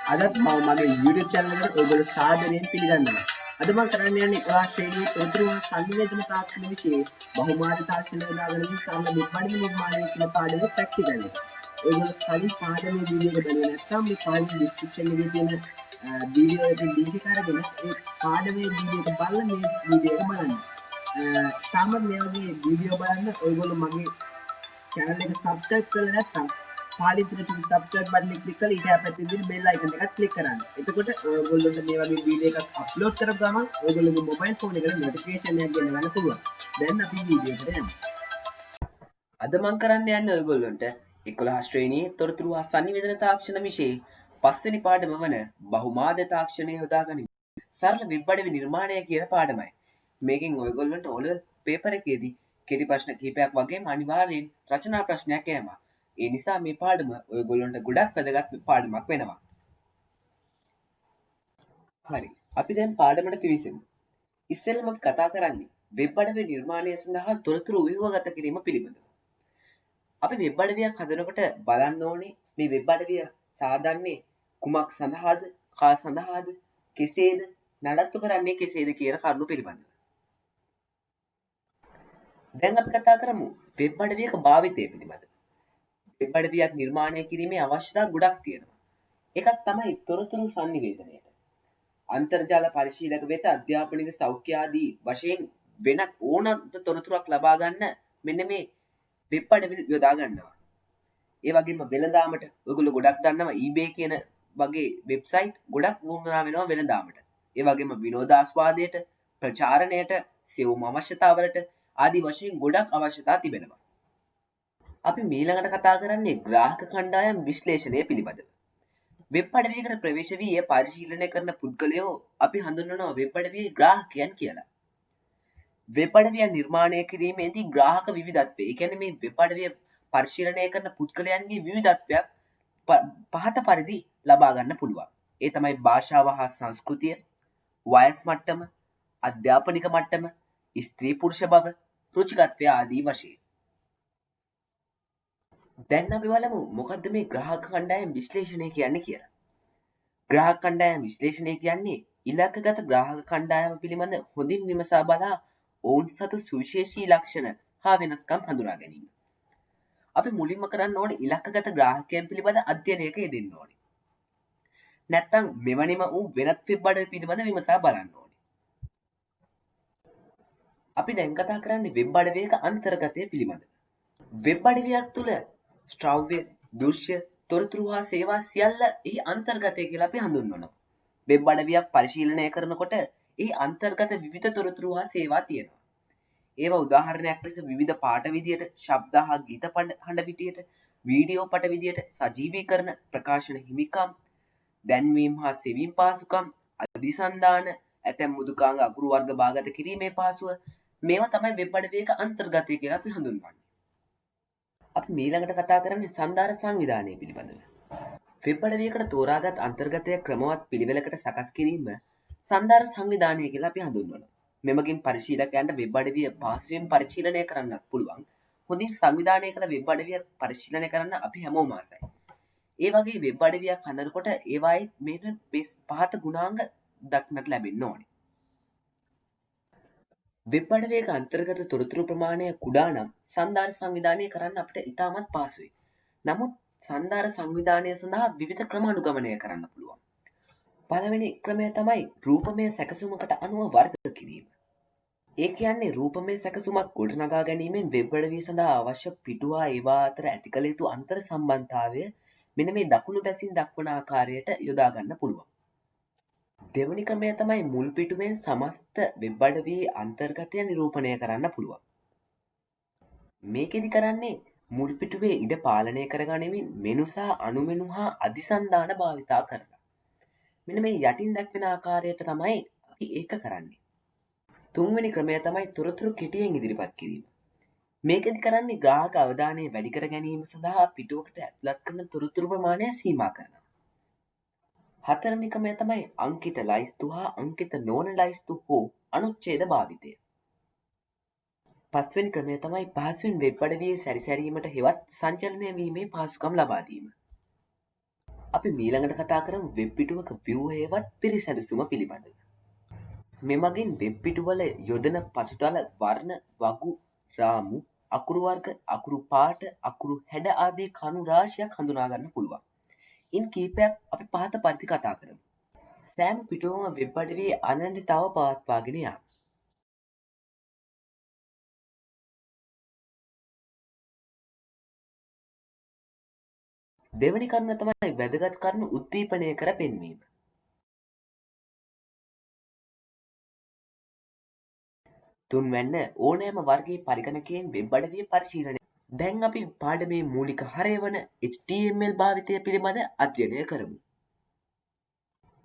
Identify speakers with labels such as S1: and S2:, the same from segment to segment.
S1: අදත් මම මගේ YouTube channel එකට ඔයගොල්ලෝ සාදරයෙන් පිළිගන්නවා. අද මම කරන්න යන්නේ ඔයා ශ්‍රේණී තොරතුරු සංවේදන තාක්ෂණ විෂයේ බහුමාධ්‍ය තාක්ෂණ යොදාගෙන සාම දෙපඩම නිර්මාණය කියන පාඩමේ ප්‍රැක්ටිකල් එක. ඔයගොල්ලෝ කලින් පාඩමේ වීඩියෝ එක බලලා නැත්නම් මේ පාඩමේ description එකේ තියෙන වීඩියෝ එකේ link එක අරගෙන ඒ පාඩමේ වීඩියෝ එක බලලා මේ වීඩියෝ එක බලන්න. තාමත් මේ වගේ වීඩියෝ බලන්න ඔයගොල්ලෝ මගේ channel එක subscribe කරලා නැත්නම් පාලිතට subscribe button එක click කරලා ඊට පැත්තේ තියෙන bell icon එකත් click කරන්න. එතකොට ඔයගොල්ලන්ට මේ වගේ වීඩියෝ එකක් අප්ලෝඩ් කරපු ගමන් ඔයගොල්ලෝගේ mobile phone එකට notification එකක් ගෙන ගන්න පුළුවන්. දැන් අපි වීඩියෝ එකට යමු. අද මම කරන්න යන්නේ ඔයගොල්ලන්ට 11 ශ්‍රේණියේ තොරතුරු හා සංනිවේදන තාක්ෂණ විෂයේ 5 වෙනි පාඩම වන බහුමාධ්‍ය තාක්ෂණය යොදාගනිමින් සරල වෙබ් අඩවි නිර්මාණය කියන පාඩමයි. මේකෙන් ඔයගොල්ලන්ට O level paper එකේදී කෙටි ප්‍රශ්න කිහිපයක් වගේම අනිවාර්යෙන් රචනා ප්‍රශ්නයක් එනවා. ඒ නිසා මේ පාඩම ඔයගොල්ලන්ට ගොඩක් වැදගත් පාඩමක් වෙනවා. හරි. අපි දැන් පාඩමට පිවිසෙමු. ඉස්සෙල්ලම අපි කතා කරන්නේ වෙබ් අඩවි නිර්මාණය සඳහා තොරතුරු ව්‍යුහගත කිරීම පිළිබඳව. අපි වෙබ් අඩවියක් හදනකොට බලන්න ඕනේ මේ වෙබ් අඩවිය සාදන්නේ කුමක් සඳහාද, කා සඳහාද, කෙසේද නඩත්තු කරන්නේ කෙසේද කියන කරුණු පිළිබඳව. දැන් අපි කතා කරමු වෙබ් අඩවියක භාවිතය පිළිබඳව. වෙබ් අඩවියක් නිර්මාණය කිරීමේ අවශ්‍යතා ගොඩක් තියෙනවා. එකක් තමයි තොරතුරු සංනිවේදනයට. අන්තර්ජාල පරිශීලක වෙත අධ්‍යාපනික සෞඛ්‍ය ආදී වශයෙන් වෙනත් ඕනම තොරතුරක් ලබා ගන්න මෙන්න මේ වෙබ් අඩවි යොදා ගන්නවා. ඒ වගේම වෙළඳාමට ඔයගොල්ලෝ ගොඩක් දන්නවා eBay කියන වගේ වෙබ්සයිට් ගොඩක් වුණා වෙනවා වෙළඳාමට. ඒ වගේම විනෝදාස්වාදයට, ප්‍රචාරණයට, සෙවුම් අවශ්‍යතාවලට ආදී වශයෙන් ගොඩක් අවශ්‍යතා තිබෙනවා. අපි මීළඟට කතා කරන්නේ ග්‍රාහක කණ්ඩායම් විශ්ලේෂණය පිළිබඳව. වෙබ් අඩවියකට ප්‍රවේශ වී එය පරිශීලනය කරන පුද්ගලයෝ අපි හඳුන්වනවා වෙබ් අඩවියේ ග්‍රාහකයන් කියලා. වෙබ් අඩවිය නිර්මාණය කිරීමේදී ග්‍රාහක විවිධත්වය, ඒ කියන්නේ මේ වෙබ් අඩවිය පරිශීලනය කරන පුද්ගලයන්ගේ විවිධත්වයක් පහත පරිදි ලබා ගන්න පුළුවන්. ඒ තමයි භාෂාව හා සංස්කෘතිය, වයස් මට්ටම, අධ්‍යාපනික මට්ටම, ස්ත්‍රී පුරුෂ බව, රුචිකත්වය ආදී වශයෙන්. දැන් අපි බලමු මොකද්ද මේ ග්‍රාහක කණ්ඩායම් විශ්ලේෂණය කියන්නේ කියලා. ග්‍රාහක කණ්ඩායම් විශ්ලේෂණය කියන්නේ ඉලක්කගත ග්‍රාහක කණ්ඩායම පිළිබඳ හොඳින් විමසා බලා ඔවුන් සතු සුවිශේෂී ලක්ෂණ හා වෙනස්කම් හඳුනා ගැනීම. අපි මුලින්ම කරන්න ඕනේ ඉලක්කගත ග්‍රාහකයන් පිළිබඳ අධ්‍යයනයක යෙදෙන්න ඕනේ. නැත්තම් මෙවැනිම වූ වෙනත් වෙබ් අඩවි පිළිබඳ විමසා බලන්න ඕනේ. අපි දැන් කතා කරන්නේ වෙබ් අඩවියක අන්තර්ගතය පිළිබඳව. වෙබ් අඩවියක් තුළ ශ්‍රව්‍ය, දෘශ්‍ය, තොරතුරු හා සේවා සියල්ල එහි අන්තර්ගතය කියලා අපි හඳුන්වනවා. වෙබ් අඩවියක් පරිශීලනය කරනකොට එහි අන්තර්ගත විවිධ තොරතුරු හා සේවා තියෙනවා. ඒවා උදාහරණයක් ලෙස විවිධ පාට විදියට, ශබ්ද හා ගීත හඬ විදියට, වීඩියෝ පට විදියට, සජීවීකරණ, ප්‍රකාශන හිමිකම්, දැන්වීම් හා සෙවීම් පහසුකම්, අධිසන්ධාන, ඇතැම් මෘදුකාංග අකුරු වර්ග භාගත කිරීමේ පහසුව, මේවා තමයි වෙබ් අඩවියක අන්තර්ගතය කියලා අපි හඳුන්වන්නේ. අපි මීළඟට කතා කරන්නේ සන්ධාර සංවිධානය පිළිබඳව. වෙබ් අඩවියකට තෝරාගත් අන්තර්ගතය ක්‍රමවත් පිළිවෙලකට සකස් කිරීම සන්ධාර සංවිධානය කියලා අපි හඳුන්වනවා. මෙමගින් පරිශීලකයන්ට වෙබ් අඩවිය පහසුවෙන් පරිශීලනය කරන්නත් පුළුවන්. හොඳින් සංවිධානය කළ වෙබ් අඩවියක් පරිශීලනය කරන්න අපි හැමෝම ආසයි. ඒ වගේ වෙබ් අඩවියක් හදනකොට ඒවායේ මේ පහත ගුණාංග දක්නට ලැබෙන්න ඕනේ. වෙබ් අඩවියක අන්තර්ගත තොරතුරු ප්‍රමාණය කුඩා නම් සන්ධාර සංවිධානය කරන්න අපිට ඉතාමත් පහසුයි. නමුත් සන්ධාර සංවිධානය සඳහා විවිධ ක්‍රම අනුගමනය කරන්න පුළුවන්. පළවෙනි ක්‍රමය තමයි රූපමය සැකසුමකට අනුව වර්ග කිරීම. ඒ කියන්නේ රූපමය සැකසුමක් ගොඩනගා ගැනීමෙන් වෙබ් අඩවිය සඳහා අවශ්‍ය පිටු හා ඒවා අතර ඇති කළ යුතු අන්තර් සම්බන්ධතාවය මෙන්න මේ දකුණු පැසින් දක්වන ආකාරයට යොදා ගන්න පුළුවන්. දෙවැනි ක්‍රමය තමයි මුල් පිටුවෙන් සමස්ත වෙබ් අඩවියේ අන්තර්ගතය නිරූපණය කරන්න පුළුවන්. මේකෙදි කරන්නේ මුල් පිටුවේ ඉඩ පාලනය කරගනිමින් මෙනු සහ අනුමෙනු හා අධිසන්ධාන භාවිතා කරලා. මෙන්න මේ යටින් දැක්වෙන ආකාරයට තමයි අපි ඒක කරන්නේ. තුන්වෙනි ක්‍රමය තමයි තොරතුරු කෙටියෙන් ඉදිරිපත් කිරීම. මේකෙදි කරන්නේ ග්‍රාහක අවධානය වැඩි කර ගැනීම සඳහා පිටුවකට ඇතුළත් කරන තොරතුරු ප්‍රමාණය සීමා කරනවා. හතරවෙනි ක්‍රමය තමයි අංකිත ලයිස්තු හා අංකිත නොවන ලයිස්තු හෝ අනුච්ඡේද භාවිතය. පස්වෙනි ක්‍රමය තමයි පහසුවෙන් වෙබ් අඩවියේ සැරිසැරීමට හෙවත් සංචලනය වීමේ පහසුකම් ලබා දීම. අපි මීළඟට කතා කරමු වෙබ් පිටුවක ව්‍යුහයවත් පිළිසැලසුම පිළිබඳව. මෙමගින් වෙබ් පිටුවල යොදන පසුතල වර්ණ වගු රාමු අකුරු වර්ග අකුරු පාට අකුරු හැඩ ආදී කණු රාශියක් හඳුනා ගන්න පුළුවන්. ඉන් කීපයක් අපි පහත පරිදි කතා කරමු. සෑම පිටුවම වෙබ් අඩවියේ අනන්‍යතාව පවත්වාගෙන යාම. දෙවැනි කරුණ තමයි වැදගත් කරුණු උද්දීපනය කර පෙන්වීම. තුන්වැන්න ඕනෑම වර්ගයේ පරිගණකයෙන් වෙබ් අඩවිය පරිශීලනය. දැන් අපි පාඩමේ මූලික හරය වන HTML භාවිතය පිළිබඳ අධ්‍යයනය කරමු.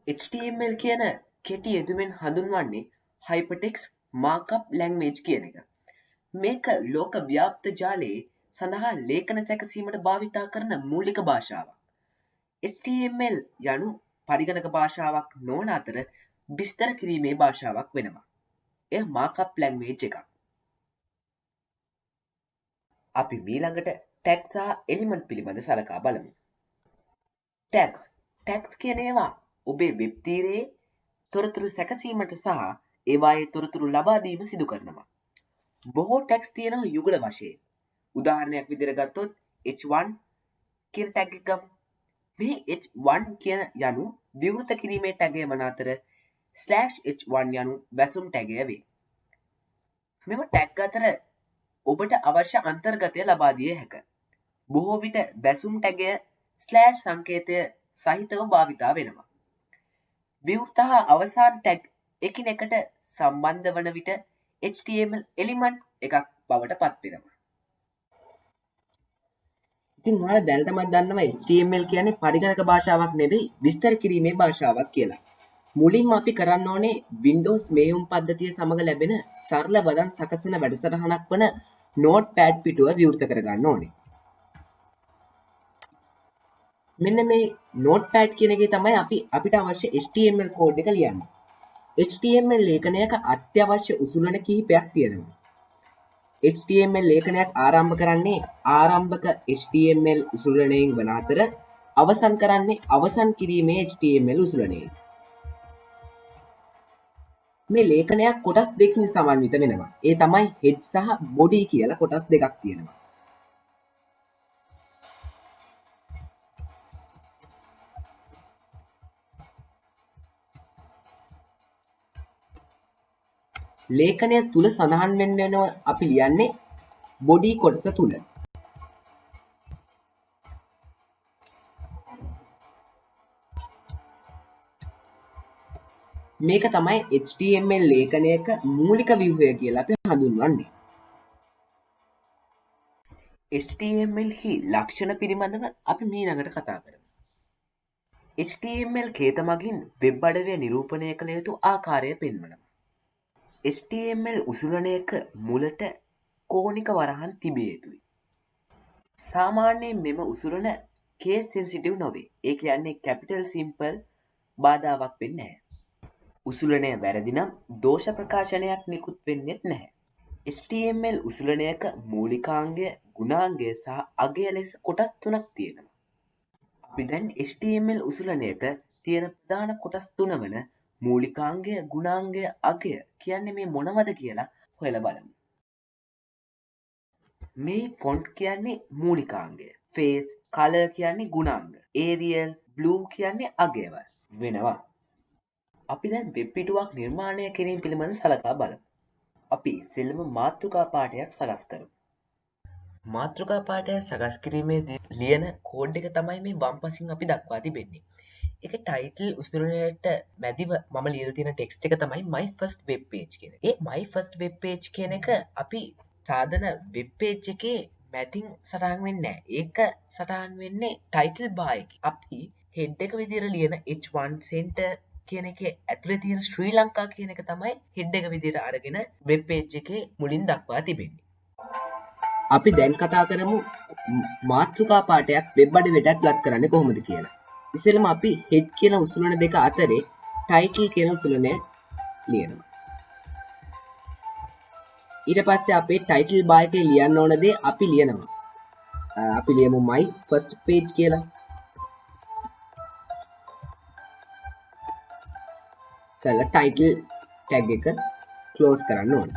S1: HTML කියන කෙටි යෙදුමෙන් හඳුන්වන්නේ Hypertext Markup Language කියන එක. මේක ලෝක ව්‍යාප්ත ජාලයේ සඳහා ලේඛන සැකසීමට භාවිතා කරන මූලික භාෂාවක්. HTML යනු පරිගණක භාෂාවක් නොවන අතර විස්තර කිරීමේ භාෂාවක් වෙනවා. එය මාකප් ලැන්ග්වේජ් එකක්. අපි මීළඟට ටැග් සහ එලිමන්ට් පිළිබඳ සලකා බලමු. ටැග්ස් කියන ඒවා ඔබේ වෙබ් තීරයේ තොරතුරු සැකසීමට සහ ඒවායේ තොරතුරු ලබා දීම සිදු කරනවා. බොහෝ ටැග්ස් තියෙනවා යුගල වශයෙන්. උදාහරණයක් විදිහට ගත්තොත් h1 කියන ටැග් එක ගමු. මේ h1 කියන යනු විවෘත කිරීමේ ටැගය වන අතර /h1 යනු වැසුම් ටැගය වේ. මෙම ටැග් අතර ඔබට අවශ්‍ය අන්තර්ගතය ලබා දිය හැක. බොහෝ විට වැසුම් ටැගය / සංකේතය සහිතව භාවිතා වෙනවා. විවෘත හා අවසාන ටැග් එකිනෙකට සම්බන්ධ වන විට HTML එලිමන්ට් එකක් බවට පත් වෙනවා. ඉතින් ඔයාලා දැනටමත් දන්නවා HTML කියන්නේ පරිගණක භාෂාවක් නෙවෙයි විස්තර කිරීමේ භාෂාවක් කියලා. මුලින්ම අපි කරන්න ඕනේ Windows මෙහෙයුම් පද්ධතිය සමග ලැබෙන සරල වදන් සකසන වැඩසටහනක් වන Notepad පිටුව විවෘත කරගන්න ඕනේ. මෙන්න මේ Notepad කියන එකේ තමයි අපිට අවශ්‍ය HTML කෝඩ් එක ලියන්නේ. HTML ලේඛනයක අත්‍යවශ්‍ය උසුලන කිහිපයක් තියෙනවා. HTML ලේඛනයක් ආරම්භ කරන්නේ ආරම්භක HTML උසුලනයෙන් වන අතර අවසන් කරන්නේ අවසන් කිරීමේ HTML උසුලනයෙන්. මේ ලේඛනයක් කොටස් දෙකකින් සමන්විත වෙනවා. ඒ තමයි head සහ body කියලා කොටස් දෙකක් තියෙනවා. ලේඛනය තුල සඳහන් වෙනවා අපි ලියන්නේ body කොටස තුල. මේක තමයි HTML ලේඛනයක මූලික ව්‍යුහය කියලා අපි හඳුන්වන්නේ. HTML හි ලක්ෂණ පිළිබඳව අපි මීළඟට කතා කරමු. HTML කේත මගින් වෙබ් අඩවිය නිරූපණය කළ යුතු ආකාරය පෙන්වනවා. HTML උසුලනයක මුලට කෝණික වරහන් තිබිය යුතුයි. සාමාන්‍යයෙන් මෙම උසුලන case sensitive නොවේ. ඒ කියන්නේ capital simple බාධාවක් වෙන්නේ නැහැ. උසුලනය වැරදි නම් දෝෂ ප්‍රකාශනයක් නිකුත් වෙන්නේත් නැහැ. HTML උසුලනයක මූලිකාංගය, ගුණාංගය සහ අගය ලෙස කොටස් තුනක් තියෙනවා. අපි දැන් HTML උසුලනයක තියෙන ප්‍රධාන කොටස් තුන වන මූලිකාංගය, ගුණාංගය, අගය කියන්නේ මේ මොනවද කියලා හොයලා බලමු. මේ ෆොන්ට් කියන්නේ මූලිකාංගය. face, color කියන්නේ ගුණාංග. Arial, blue කියන්නේ අගය වෙනවා. අපි දැන් වෙබ් පිටුවක් නිර්මාණය කිරීම පිළිබඳව සලකා බලමු. අපි ඉස්සෙල්ලම මාතෘකා පාඨයක් සකස් කරමු. මාතෘකා පාඨය සකස් කිරීමේදී ලියන කෝඩ් එක තමයි මේ වම් පසින් අපි දක්වා තිබෙන්නේ. ඒක ටයිටල් උසුලනයට මැදිව මම ලියලා තියෙන ටෙක්ස්ට් එක තමයි my first web page කියන එක. ඒ my first web page කියන එක අපි සාධන වෙබ් page එකේ මැදින් සටහන් වෙන්නේ නැහැ. ඒක සටහන් වෙන්නේ ටයිටල් බාර් එකේ. අපි head එක විදිහට ලියන H1 center කියන එකේ ඇතුලේ තියෙන ශ්‍රී ලංකා කියන එක තමයි head එක විදිහට අරගෙන වෙබ් page එකේ මුලින් දක්වා තිබෙන්නේ. අපි දැන් කතා කරමු මාතෘකා පාඨයක් වෙබ් අඩවියට ලක් කරන්නේ කොහොමද කියලා. ඉතින්ම අපි head කියන උසුලන දෙක අතරේ title කියන උසුලනය ලියනවා. ඊට පස්සේ අපේ title bar එකේ ලියන්න ඕන දේ අපි ලියනවා. අපි ලියමු my first page කියලා. කරලා ටයිටල් ටැග් එක ක්ලෝස් කරන්න ඕන.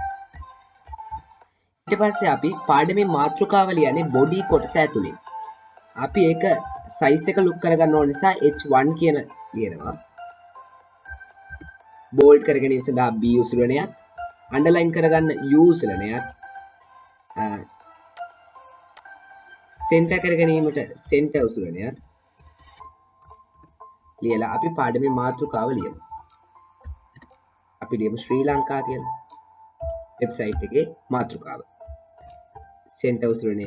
S1: ඊට පස්සේ අපි පාඩමේ මාතෘකාව ලියන්නේ බොඩි කොටස ඇතුලේ. අපි ඒක සයිස් එක ලුක් කරගන්න ඕන නිසා H1 කියන ලියනවා. බෝල්ඩ් කරගෙන ඉන්න සඳහා B උසුලනයක්, අන්ඩර්ලයින් කරගන්න U උසුලනයක්, සෙන්ටර් කර ගැනීමට සෙන්ටර් උසුලනයක් ලියලා අපි පාඩමේ මාතෘකාව ලියමු. අපි ලියමු ශ්‍රී ලංකා කියලා වෙබ්සයිට් එකේ මාතෘකාව. සෙන්ටර් උසුලනය